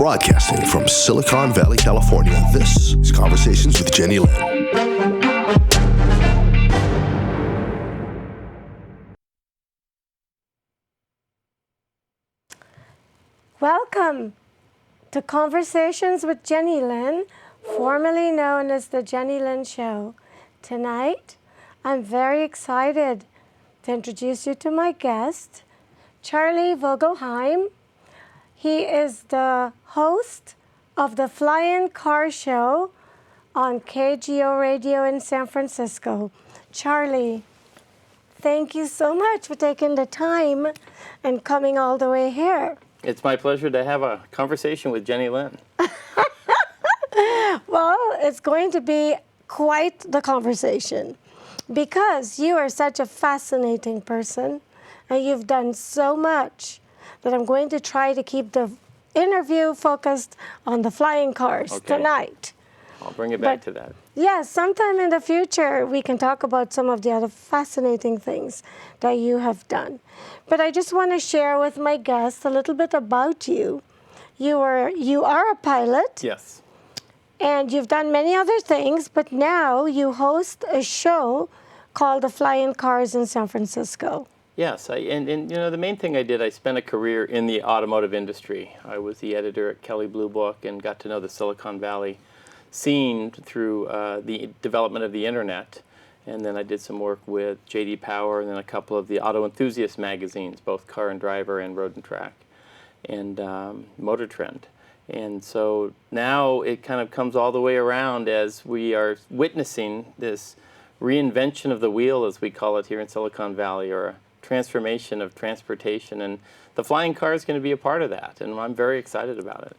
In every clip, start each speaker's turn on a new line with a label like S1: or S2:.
S1: Broadcasting from Silicon Valley, California, this is Conversations with Jennylyn.
S2: Welcome to Conversations with Jennylyn, formerly known as The Jennylyn Show. Tonight, I'm very excited to introduce you to my guest, Charlie Vogelheim. He is the host of the Flying Car Show on KGO Radio in San Francisco. Charlie, thank you so much for taking the time and coming all the way here.
S3: It's my pleasure to have a conversation with Jennylyn.
S2: Well, it's going to be quite the conversation because you are such a fascinating person and you've done so much that I'm going to try to keep the interview focused on the flying cars tonight.
S3: I'll bring it back to that.
S2: Yes, sometime in the future we can talk about some of the other fascinating things that you have done. But I just want to share with my guests a little bit about you. You are a pilot.
S3: Yes.
S2: And you've done many other things, but now you host a show called The Flying Cars in San Francisco.
S3: Yes, and you know, the main thing I did, I spent a career in the automotive industry. I was the editor at Kelley Blue Book and got to know the Silicon Valley scene through the development of the internet. And then I did some work with J.D. Power and then a couple of the auto enthusiast magazines, both Car and Driver and Road and Track and Motor Trend. And so now it kind of comes all the way around as we are witnessing this reinvention of the wheel, as we call it here in Silicon Valley, or a transformation of transportation. And the flying car is going to be a part of that, and I'm very excited about it.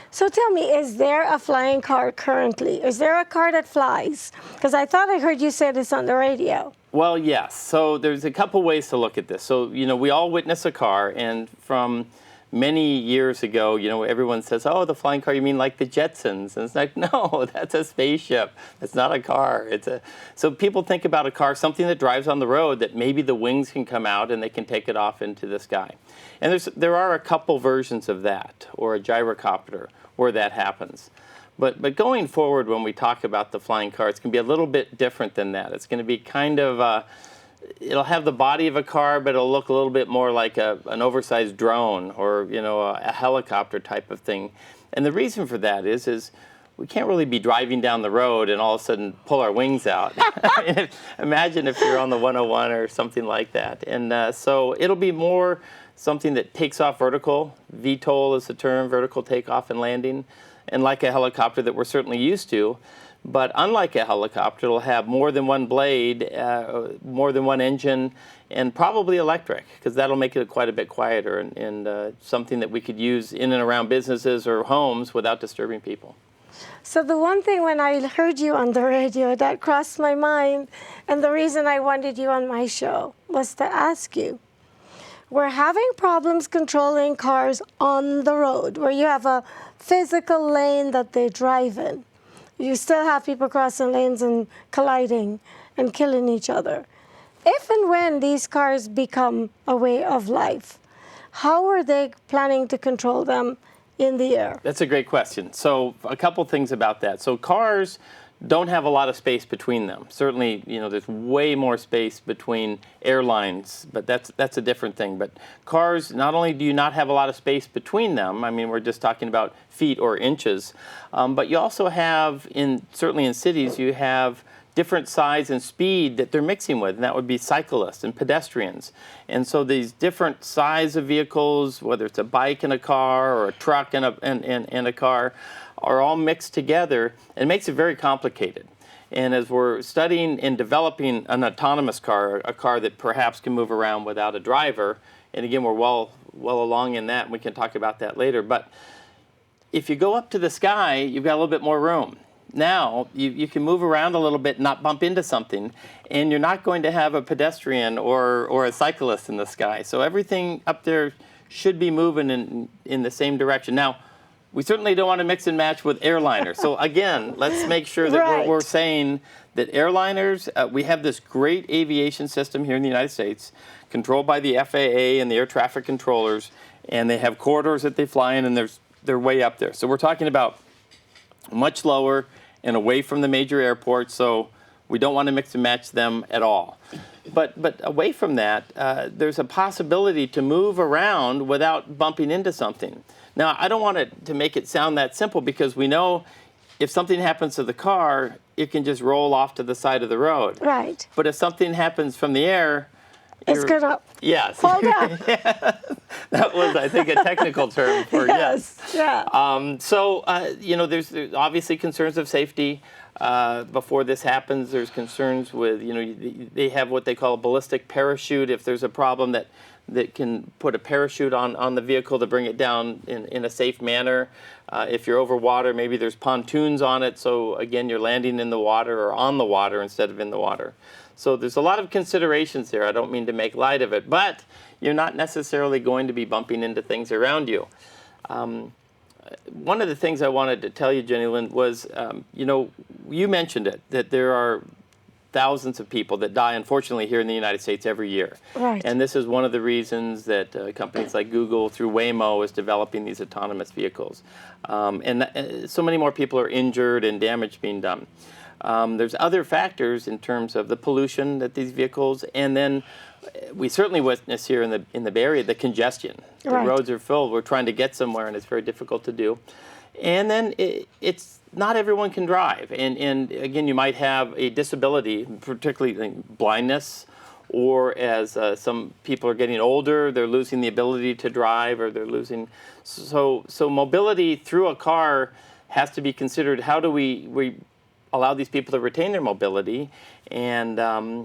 S2: So tell me, is there a flying car currently? Is there a car that flies? Because I thought I heard you say this on the radio.
S3: Well, yes. So there's a couple ways to look at this. So, you know, we all witness a car, and from many years ago, you know, everyone says, oh, the flying car, you mean like the Jetsons? And it's like, no, that's a spaceship. It's not a car. So people think about a car, something that drives on the road that maybe the wings can come out and they can take it off into the sky. And there are a couple versions of that, or a gyrocopter, where that happens. But going forward, when we talk about the flying car, it's going to be a little bit different than that. It's going to be kind of it'll have the body of a car, but it'll look a little bit more like an oversized drone or, you know, a helicopter type of thing. And the reason for that is we can't really be driving down the road and all of a sudden pull our wings out. Imagine if you're on the 101 or something like that. And so it'll be more something that takes off vertical. VTOL is the term, vertical takeoff and landing. And like a helicopter that we're certainly used to. But unlike a helicopter, it'll have more than one blade, more than one engine, and probably electric, because that'll make it quite a bit quieter and something that we could use in and around businesses or homes without disturbing people.
S2: So the one thing when I heard you on the radio that crossed my mind, and the reason I wanted you on my show, was to ask you, we're having problems controlling cars on the road, where you have a physical lane that they drive in. You still have people crossing lanes and colliding and killing each other. If and when these cars become a way of life, how are they planning to control them in the air?
S3: That's a great question. So a couple things about that. So cars don't have a lot of space between them. Certainly, you know, there's way more space between airlines, but that's a different thing. But cars, not only do you not have a lot of space between them, I mean, we're just talking about feet or inches, but you also have, certainly in cities, you have different size and speed that they're mixing with, and that would be cyclists and pedestrians. And so these different size of vehicles, whether it's a bike and a car or a truck and a car, are all mixed together, and makes it very complicated. And as we're studying and developing an autonomous car, a car that perhaps can move around without a driver, and again, we're well along in that, and we can talk about that later, but if you go up to the sky, you've got a little bit more room. Now, you can move around a little bit, not bump into something, and you're not going to have a pedestrian or a cyclist in the sky. So everything up there should be moving in the same direction. Now, we certainly don't want to mix and match with airliners. So again, let's make sure that we're saying that airliners, we have this great aviation system here in the United States, controlled by the FAA and the air traffic controllers, and they have corridors that they fly in, and there's they're way up there. So we're talking about much lower and away from the major airports, so we don't want to mix and match them at all. But away from that, there's a possibility to move around without bumping into something. Now, I don't want to make it sound that simple, because we know if something happens to the car, it can just roll off to the side of the road.
S2: Right.
S3: But if something happens from the air,
S2: It's going to
S3: yes.
S2: fall down.
S3: Yeah. That was, I think, a technical term for yes.
S2: Yeah.
S3: There's obviously concerns of safety. Before this happens, there's concerns with, they have what they call a ballistic parachute. If there's a problem that can put a parachute on the vehicle to bring it down in a safe manner. If you're over water, maybe there's pontoons on it. So again, you're landing in the water or on the water instead of in the water. So there's a lot of considerations there. I don't mean to make light of it, but you're not necessarily going to be bumping into things around you. One of the things I wanted to tell you, Jennylyn, was, you mentioned it, that there are thousands of people that die, unfortunately, here in the United States every year.
S2: Right.
S3: And this is one of the reasons that companies like Google, through Waymo, is developing these autonomous vehicles. So many more people are injured and damage being done. There's other factors in terms of the pollution that these vehicles, and then we certainly witness here in the Bay Area the congestion.
S2: Right.
S3: The roads are filled. We're trying to get somewhere, and it's very difficult to do. And then it's not everyone can drive. And again, you might have a disability, particularly blindness, or as some people are getting older, they're losing the ability to drive, or they're losing. So mobility through a car has to be considered. How do we allow these people to retain their mobility and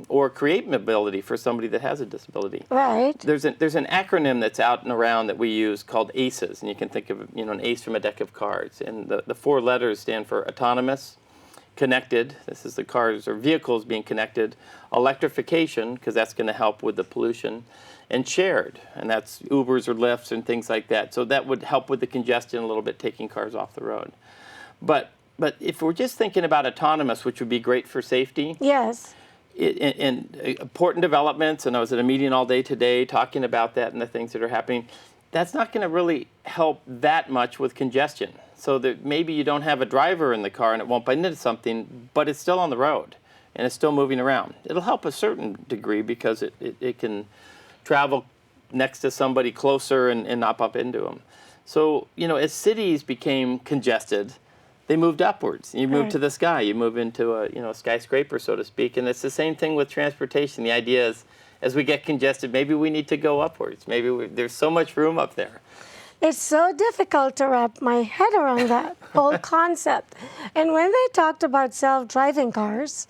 S3: or create mobility for somebody that has a disability?
S2: Right.
S3: There's an acronym that's out and around that we use called ACEs, and you can think of an ace from a deck of cards. And the four letters stand for autonomous, connected, this is the cars or vehicles being connected, electrification, because that's going to help with the pollution, and shared, and that's Ubers or Lyfts and things like that. So that would help with the congestion a little bit, taking cars off the road. But if we're just thinking about autonomous, which would be great for safety,
S2: Yes.
S3: and important developments, and I was at a meeting all day today talking about that and the things that are happening, that's not going to really help that much with congestion. So that maybe you don't have a driver in the car and it won't bite into something, but it's still on the road and it's still moving around. It'll help a certain degree because it can travel next to somebody closer and not bump into them. So, as cities became congested, they moved upwards. You move to the sky. You move into a skyscraper, so to speak. And it's the same thing with transportation. The idea is, as we get congested, maybe we need to go upwards. Maybe there's so much room up there.
S2: It's so difficult to wrap my head around that whole concept. And when they talked about self-driving cars,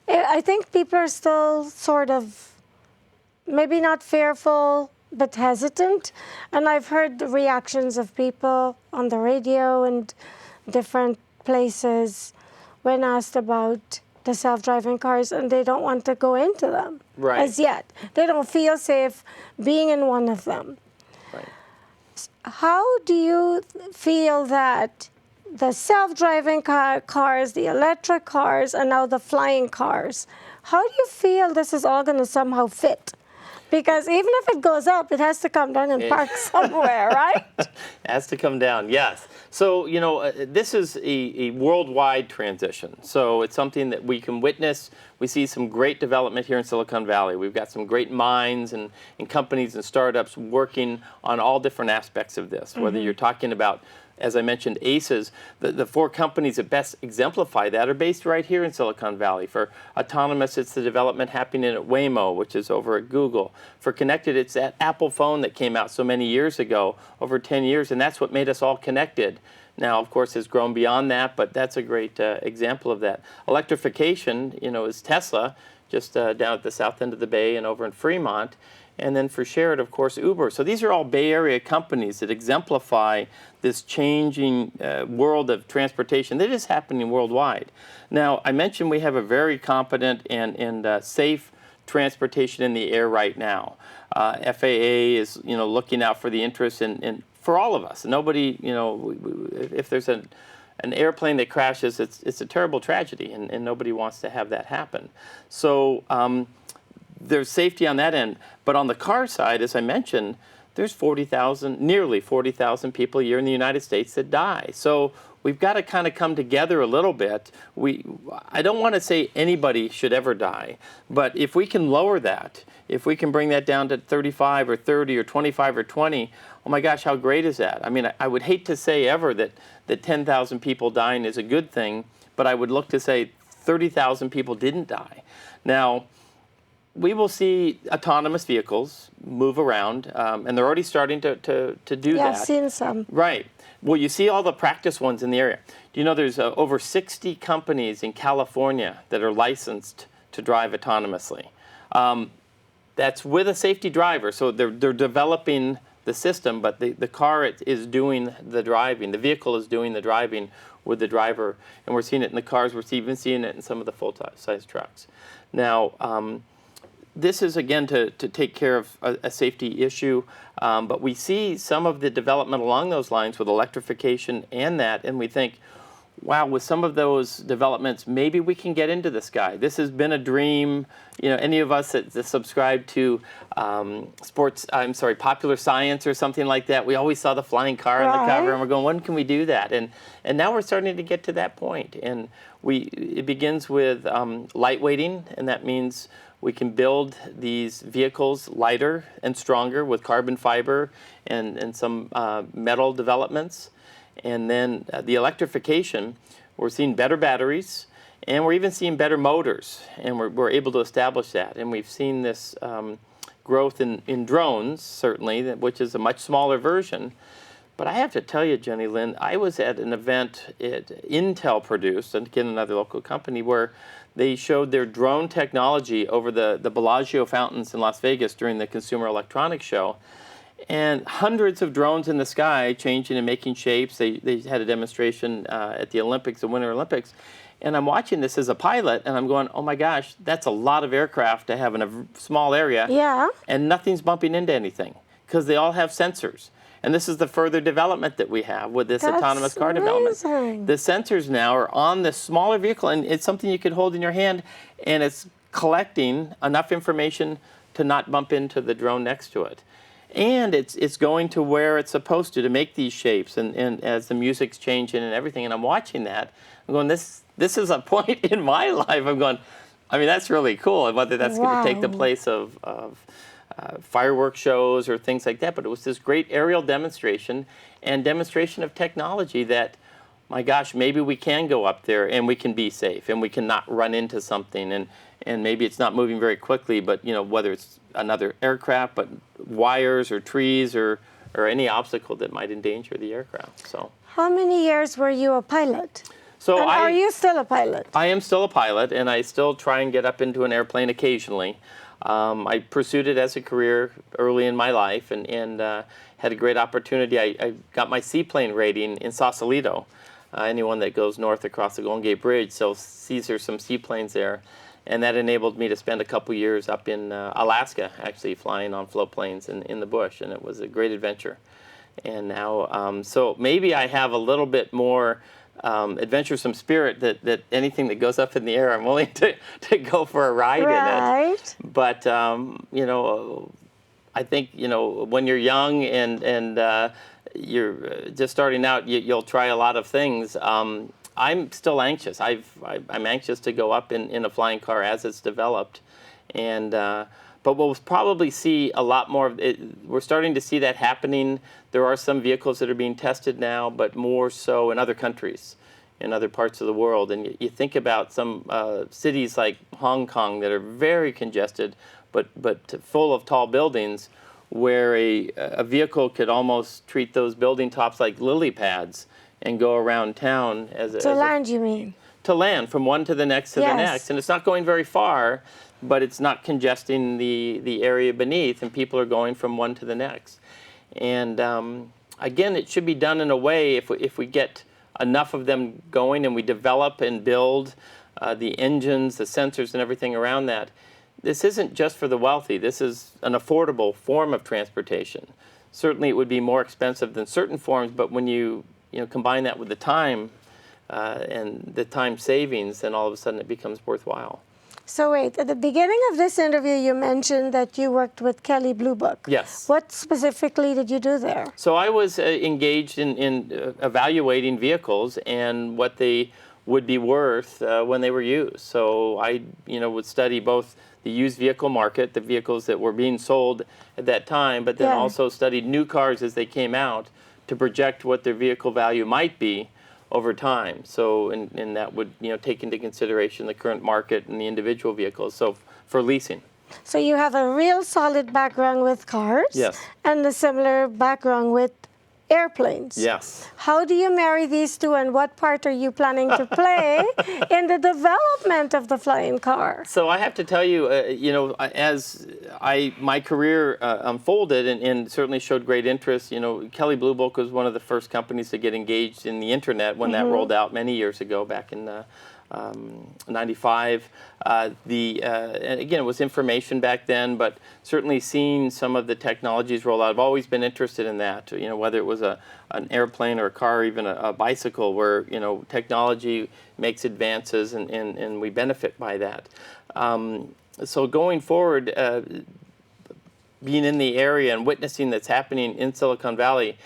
S2: I think people are still sort of maybe not fearful, but hesitant. And I've heard the reactions of people on the radio and different places when asked about the self-driving cars, and they don't want to go into them as yet. They don't feel safe being in one of them.
S3: Right.
S2: How do you feel that the self-driving cars, the electric cars, and now the flying cars, how do you feel this is all going to somehow fit? Because even if it goes up, it has to come down and park somewhere, right?
S3: It has to come down, yes. So, this is a worldwide transition. So it's something that we can witness. We see some great development here in Silicon Valley. We've got some great minds and companies and startups working on all different aspects of this, whether you're talking about, as I mentioned, ACEs, the four companies that best exemplify that are based right here in Silicon Valley. For autonomous, it's the development happening at Waymo, which is over at Google. For connected, it's that Apple phone that came out so many years ago, over 10 years, and that's what made us all connected. Now, of course, has grown beyond that, but that's a great example of that. Electrification, is Tesla, just down at the south end of the Bay and over in Fremont. And then for shared, of course, Uber. So these are all Bay Area companies that exemplify this changing world of transportation that is happening worldwide. Now, I mentioned we have a very competent and safe transportation in the air right now. FAA is, looking out for the interests in for all of us. Nobody, if there's an airplane that crashes, it's a terrible tragedy, and nobody wants to have that happen. So there's safety on that end. But on the car side, as I mentioned, there's 40,000, nearly 40,000 people a year in the United States that die. So we've got to kind of come together a little bit. I don't want to say anybody should ever die, but if we can lower that, if we can bring that down to 35 or 30 or 25 or 20, oh my gosh, how great is that? I mean, I would hate to say ever that 10,000 people dying is a good thing, but I would look to say 30,000 people didn't die. Now, we will see autonomous vehicles move around, and they're already starting to do that.
S2: Yeah, I've seen some.
S3: Right. Well, you see all the practice ones in the area. Do you know there's over 60 companies in California that are licensed to drive autonomously? That's with a safety driver, so they're developing the system, but the car is doing the driving. The vehicle is doing the driving with the driver, and we're seeing it in the cars. We're even seeing it in some of the full-size trucks. Now, this is, again, to take care of a safety issue, but we see some of the development along those lines with electrification and we think, wow, with some of those developments, maybe we can get into the sky. This has been a dream. You know, any of us that subscribe to Popular Science or something like that, we always saw the flying car on the cover, and we're going, when can we do that? And now we're starting to get to that point. And it begins with lightweighting, and that means we can build these vehicles lighter and stronger with carbon fiber and some metal developments. And then the electrification, we're seeing better batteries, and we're even seeing better motors, and we're able to establish that. And we've seen this growth in drones, certainly, which is a much smaller version. But I have to tell you, Jennylyn, I was at an event Intel produced, and again, another local company, where they showed their drone technology over the Bellagio fountains in Las Vegas during the Consumer Electronics Show. And hundreds of drones in the sky changing and making shapes. They had a demonstration at the Olympics, the Winter Olympics. And I'm watching this as a pilot, and I'm going, oh my gosh, that's a lot of aircraft to have in a small area.
S2: Yeah.
S3: And nothing's bumping into anything because they all have sensors. And this is the further development that we have with this autonomous car development. The sensors now are on this smaller vehicle, and it's something you could hold in your hand, and it's collecting enough information to not bump into the drone next to it. And it's going to where it's supposed to make these shapes, and as the music's changing and everything. And I'm watching that. I'm going, this is a point in my life. I'm going, I mean, that's really cool. And whether that's going to take the place of fireworks shows or things like that. But it was this great aerial demonstration and demonstration of technology that, my gosh, maybe we can go up there and we can be safe and we can not run into something. And maybe it's not moving very quickly, but whether it's another aircraft, but wires or trees or any obstacle that might endanger the aircraft. So,
S2: how many years were you a pilot?
S3: So
S2: and are you still a pilot?
S3: I am still a pilot, and I still try and get up into an airplane occasionally. I pursued it as a career early in my life, and had a great opportunity. I got my seaplane rating in Sausalito. Anyone that goes north across the Golden Gate Bridge sees there's some seaplanes there. And that enabled me to spend a couple years up in Alaska, actually flying on float planes in the bush, and it was a great adventure. And now, so maybe I have a little bit more adventuresome spirit that anything that goes up in the air, I'm willing to go for a ride in it. But I think when you're young and you're just starting out, you'll try a lot of things. I'm still anxious. I'm anxious to go up in a flying car as it's developed, but we'll probably see a lot more of it. We're starting to see that happening. There are some vehicles that are being tested now, but more so in other countries, in other parts of the world. And you think about some cities like Hong Kong that are very congested, but full of tall buildings, where a vehicle could almost treat those building tops like lily pads and go around town
S2: to land, you mean?
S3: To land from one to the next to the next. And it's not going very far, but it's not congesting the area beneath, and people are going from one to the next. And again, it should be done in a way, if we get enough of them going and we develop and build the engines, the sensors, and everything around that. This isn't just for the wealthy. This is an affordable form of transportation. Certainly it would be more expensive than certain forms, but when you combine that with the time and the time savings, then all of a sudden it becomes worthwhile.
S2: So wait, at the beginning of this interview, you mentioned that you worked with Kelley Blue Book.
S3: Yes.
S2: What specifically did you do there?
S3: So I was engaged in evaluating vehicles and what they would be worth when they were used. So I, would study both the used vehicle market, the vehicles that were being sold at that time, but then also studied new cars as they came out to project what their vehicle value might be over time. So, and that would, take into consideration the current market and the individual vehicles. So for leasing.
S2: So you have a real solid background with cars.
S3: Yes.
S2: And a similar background with airplanes.
S3: Yes.
S2: How do you marry these two, and what part are you planning to play in the development of the flying car?
S3: So I have to tell you, as my career unfolded and certainly showed great interest, Kelley Blue Book was one of the first companies to get engaged in the internet when that rolled out many years ago, back in 95. And again, it was information back then, but certainly seeing some of the technologies roll out, I've always been interested in that. Whether it was an airplane or a car, or even a bicycle, where technology makes advances and we benefit by that. So going forward, being in the area and witnessing that's happening in Silicon Valley,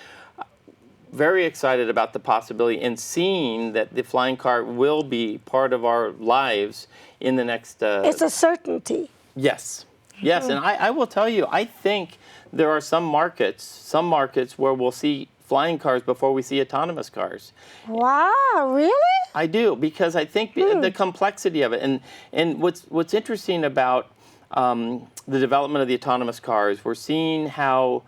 S3: very excited about the possibility and seeing that the flying car will be part of our lives in the next...
S2: It's a certainty.
S3: Yes. Yes, and I will tell you, I think there are some markets where we'll see flying cars before we see autonomous cars.
S2: Wow, really?
S3: I do, because I think the complexity of it, and what's interesting about the development of the autonomous cars, we're seeing how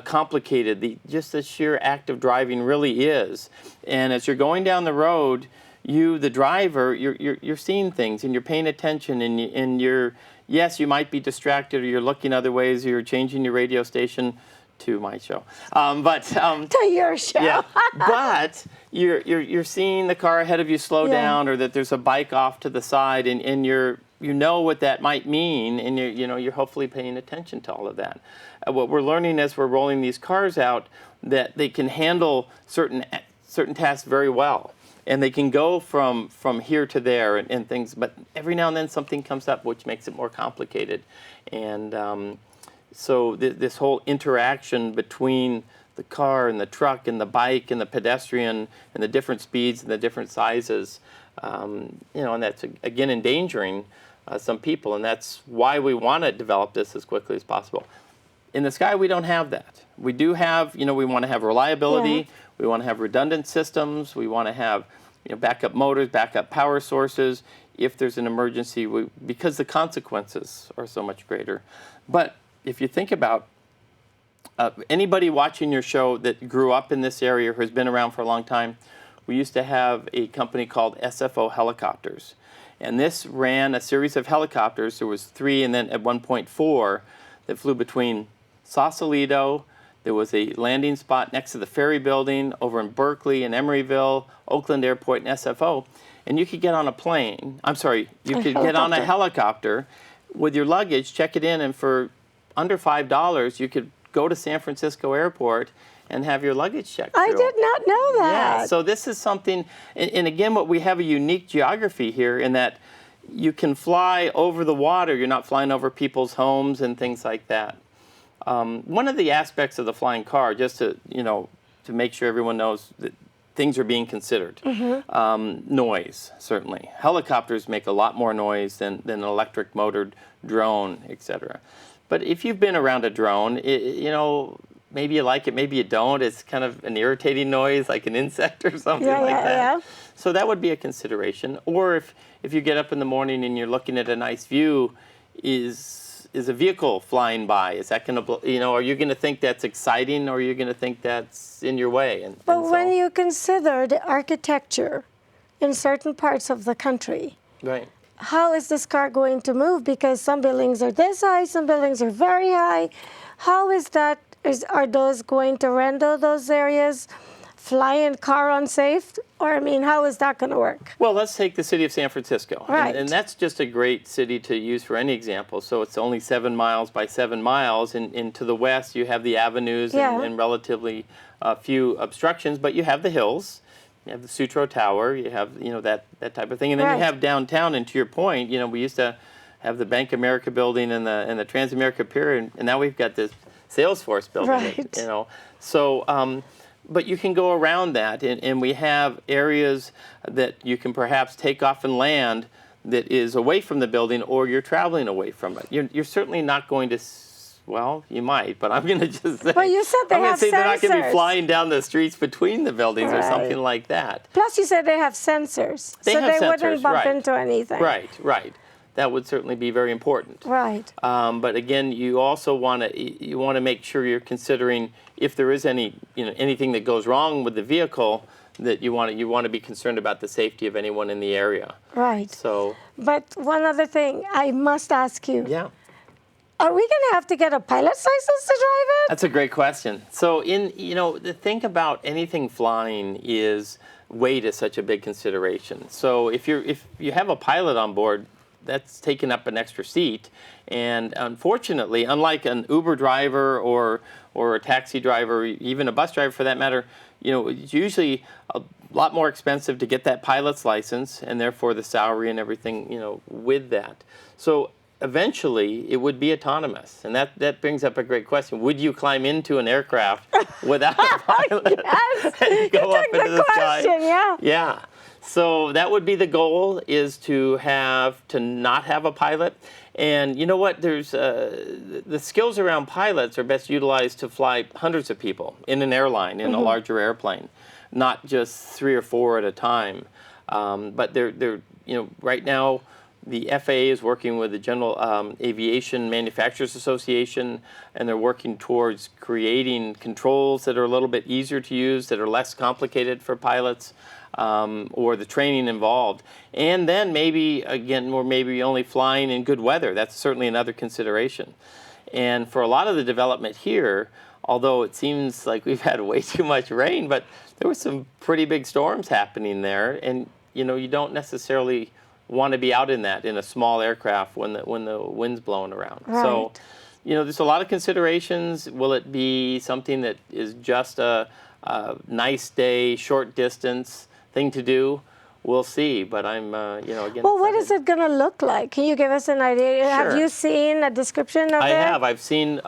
S3: complicated just the sheer act of driving really is. And as you're going down the road, the driver, you're seeing things and you're paying attention, and yes, you might be distracted, or you're looking other ways, or you're changing your radio station to my show.
S2: To your show.
S3: Yeah. But you're seeing the car ahead of you slow down, or that there's a bike off to the side, and you know what that might mean, and you're hopefully paying attention to all of that. What we're learning as we're rolling these cars out, that they can handle certain tasks very well, and they can go from here to there and things. But every now and then something comes up which makes it more complicated, and so this whole interaction between the car and the truck and the bike and the pedestrian and the different speeds and the different sizes, and that's again endangering some people, and that's why we want to develop this as quickly as possible. In the sky, we don't have that. We do have, we want to have reliability. We want to have redundant systems. We want to have, backup motors, backup power sources if there's an emergency, because the consequences are so much greater. But if you think about anybody watching your show that grew up in this area or has been around for a long time, we used to have a company called SFO Helicopters. And this ran a series of helicopters. There was 3, and then at one point 4, that flew between Sausalito. There was a landing spot next to the ferry building over in Berkeley and Emeryville, Oakland Airport, and SFO. And you could get on a plane. You could get on a helicopter with your luggage, check it in, and for under $5, you could go to San Francisco Airport and have your luggage checked through.
S2: I did not know that.
S3: Yeah, so this is something, and again, we have a unique geography here in that you can fly over the water. You're not flying over people's homes and things like that. One of the aspects of the flying car, just to make sure everyone knows that things are being considered. Noise, certainly. Helicopters make a lot more noise than an electric motored drone, etc. But if you've been around a drone, maybe you like it, maybe you don't. It's kind of an irritating noise, like an insect or something like that. Yeah. So that would be a consideration. Or if you get up in the morning and you're looking at a nice view, is a vehicle flying by? Is that going to, are you going to think that's exciting, or are you going to think that's in your way?
S2: But when you consider the architecture in certain parts of the country,
S3: right?
S2: How is this car going to move? Because some buildings are this high, some buildings are very high. How is that? Are those going to render those areas flying car unsafe? Or, how is that going to work?
S3: Well, let's take the city of San Francisco.
S2: Right.
S3: And that's just a great city to use for any example. So it's only 7 miles by 7 miles. And to the west, you have the avenues and relatively few obstructions. But you have the hills. You have the Sutro Tower. You have that type of thing, and then you have downtown. And to your point, we used to have the Bank of America building and the Transamerica Pier, and now we've got this Salesforce building.
S2: Right.
S3: So. But you can go around that, and we have areas that you can perhaps take off and land that is away from the building, or you're traveling away from it. You're certainly not going to, well, you might, but I'm going to just say,
S2: well, you said
S3: I'm going to say they're not going to be
S2: sensors.
S3: flying down the streets between the buildings or something like that.
S2: Plus, you said they have sensors, so
S3: have
S2: they
S3: sensors,
S2: wouldn't bump
S3: right.
S2: into anything.
S3: Right. That would certainly be very important.
S2: Right.
S3: But again, you also want to make sure you're considering if there is anything that goes wrong with the vehicle, that you want to be concerned about the safety of anyone in the area.
S2: Right.
S3: So.
S2: But one other thing, I must ask you.
S3: Yeah.
S2: Are we going to have to get a pilot's license to drive it?
S3: That's a great question. So the thing about anything flying is weight is such a big consideration. So if you have a pilot on board, that's taking up an extra seat. And unfortunately, unlike an Uber driver or a taxi driver, even a bus driver for that matter, it's usually a lot more expensive to get that pilot's license, and therefore the salary and everything, with that. So eventually it would be autonomous. And that brings up a great question. Would you climb into an aircraft without a pilot?
S2: Yes.
S3: And go up into the
S2: question,
S3: sky? Yeah. So that would be the goal, is to not have a pilot. And you know what? There's the skills around pilots are best utilized to fly hundreds of people in an airline, in a larger airplane, not just 3 or 4 at a time. But they're right now the FAA is working with the General Aviation Manufacturers Association, and they're working towards creating controls that are a little bit easier to use, that are less complicated for pilots. Or the training involved. And then maybe only flying in good weather. That's certainly another consideration. And for a lot of the development here, although it seems like we've had way too much rain, but there were some pretty big storms happening there. And, you don't necessarily want to be out in a small aircraft when the wind's blowing around.
S2: Right.
S3: So, there's a lot of considerations. Will it be something that is just a nice day, short distance thing to do? We'll see, but I'm, again.
S2: Well, what is it going to look like? Can you give us an idea?
S3: Sure.
S2: Have you seen a description of it?
S3: I have. I've seen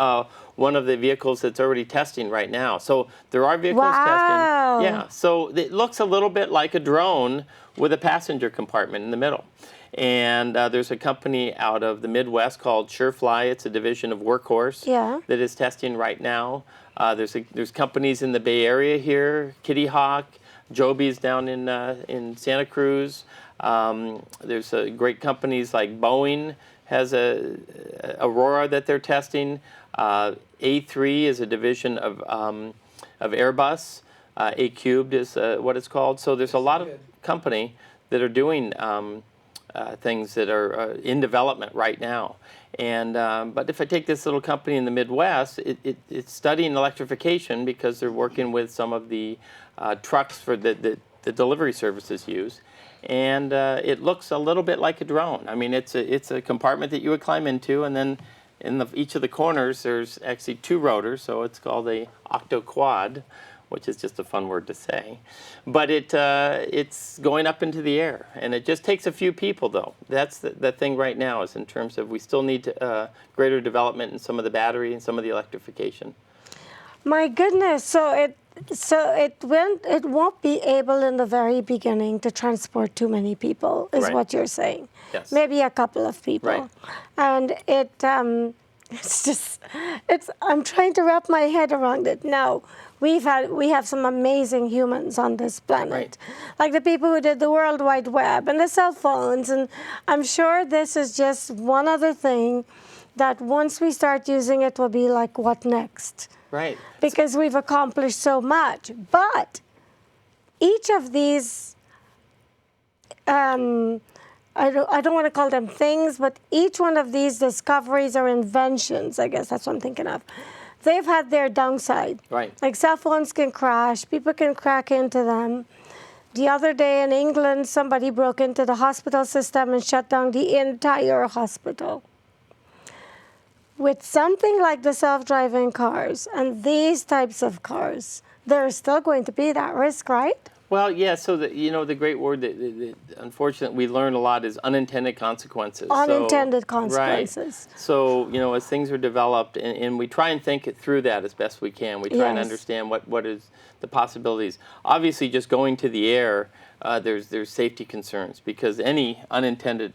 S3: one of the vehicles that's already testing right now. So there are vehicles testing. Yeah. So it looks a little bit like a drone with a passenger compartment in the middle. And there's a company out of the Midwest called SureFly. It's a division of Workhorse that is testing right now. There's companies in the Bay Area here, Kitty Hawk, Joby's down in Santa Cruz. There's great companies like Boeing has a Aurora that they're testing. A3 is a division of Airbus. A-Cubed is what it's called. So there's a lot of company that are doing things that are in development right now. And but if I take this little company in the Midwest, it's studying electrification because they're working with some of the trucks for the delivery services use. And it looks a little bit like a drone. I mean, it's a compartment that you would climb into, and then in each of the corners there's actually 2 rotors, so it's called a octoquad, which is just a fun word to say. But it's going up into the air, and it just takes a few people, though. That's the thing right now, is in terms of we still need greater development in some of the battery and some of the electrification.
S2: My goodness, so it won't be able in the very beginning to transport too many people, is what you're saying.
S3: Yes.
S2: Maybe a couple of people.
S3: Right.
S2: And I'm trying to wrap my head around it. No, we have some amazing humans on this planet.
S3: Right.
S2: Like the people who did the World Wide Web and the cell phones, and I'm sure this is just one other thing that once we start using it will be like, what next?
S3: Right.
S2: Because we've accomplished so much. But each of these, I don't want to call them things, but each one of these discoveries or inventions, I guess that's what I'm thinking of, they've had their downside.
S3: Right.
S2: Like cell phones can crash, people can crack into them. The other day in England, somebody broke into the hospital system and shut down the entire hospital. With something like the self-driving cars and these types of cars, there's still going to be that risk, right?
S3: Well, yeah. So the great word that unfortunately we learn a lot is unintended consequences.
S2: Unintended consequences.
S3: Right. So as things are developed, and we try and think it through that as best we can. We try and understand what is the possibilities. Obviously, just going to the air, there's safety concerns, because any unintended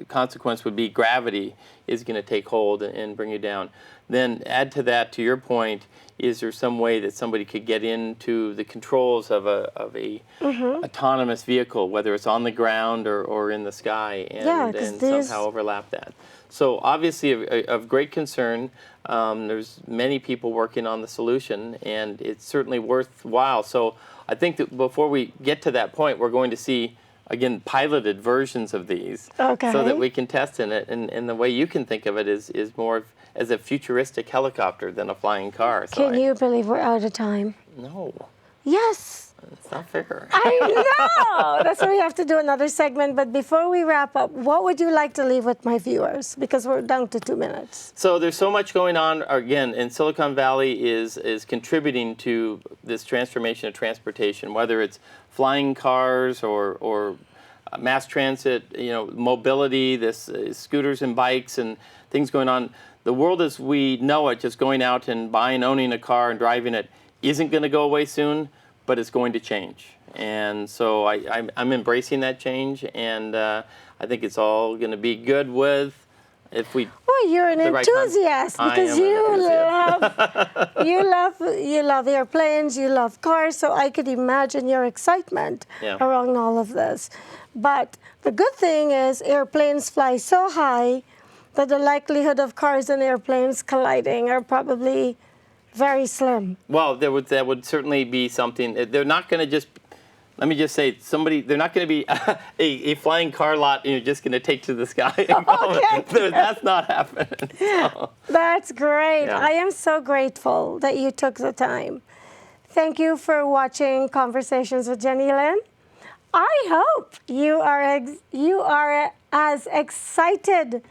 S3: consequence would be gravity is going to take hold and bring you down. Then add to that, to your point, is there some way that somebody could get into the controls of a autonomous vehicle, whether it's on the ground or in the sky, and somehow overlap that? So obviously of great concern. There's many people working on the solution, and it's certainly worthwhile. So I think that before we get to that point, we're going to see, again, piloted versions of these, so that we can test in it. And the way you can think of it is more as a futuristic helicopter than a flying car. So
S2: Can you believe we're out of time?
S3: No.
S2: Yes.
S3: It's not fair.
S2: I know. That's why we have to do another segment. But before we wrap up, what would you like to leave with my viewers? Because we're down to 2 minutes.
S3: So there's so much going on, again, and Silicon Valley is contributing to this transformation of transportation, whether it's flying cars or mass transit, mobility, this scooters and bikes and things going on. The world as we know it, just going out and buying, owning a car and driving it, isn't going to go away soon, but it's going to change. And so I'm embracing that change, and I think it's all going to be good if we.
S2: Well, you're an enthusiast because you love airplanes, you love cars, so I could imagine your excitement around all of this. But the good thing is airplanes fly so high that the likelihood of cars and airplanes colliding are probably very slim.
S3: Well, that would certainly be something. They're not going to just. Let me just say, they're not going to be a flying car lot you're just going to take to the sky. That's not happening. So.
S2: That's great.
S3: Yeah.
S2: I am so grateful that you took the time. Thank you for watching Conversations with Jennylyn. I hope you are as excited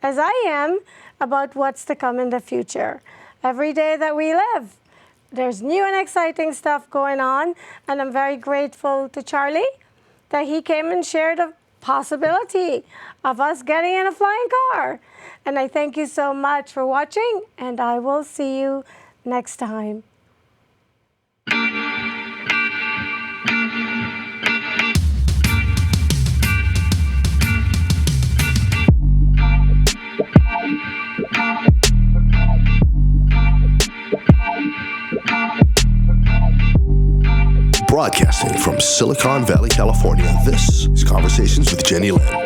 S2: as I am about what's to come in the future. Every day that we live, there's new and exciting stuff going on, and I'm very grateful to Charlie that he came and shared a possibility of us getting in a flying car. And I thank you so much for watching, and I will see you next time.
S1: Broadcasting from Silicon Valley, California, this is Conversations with Jennylyn.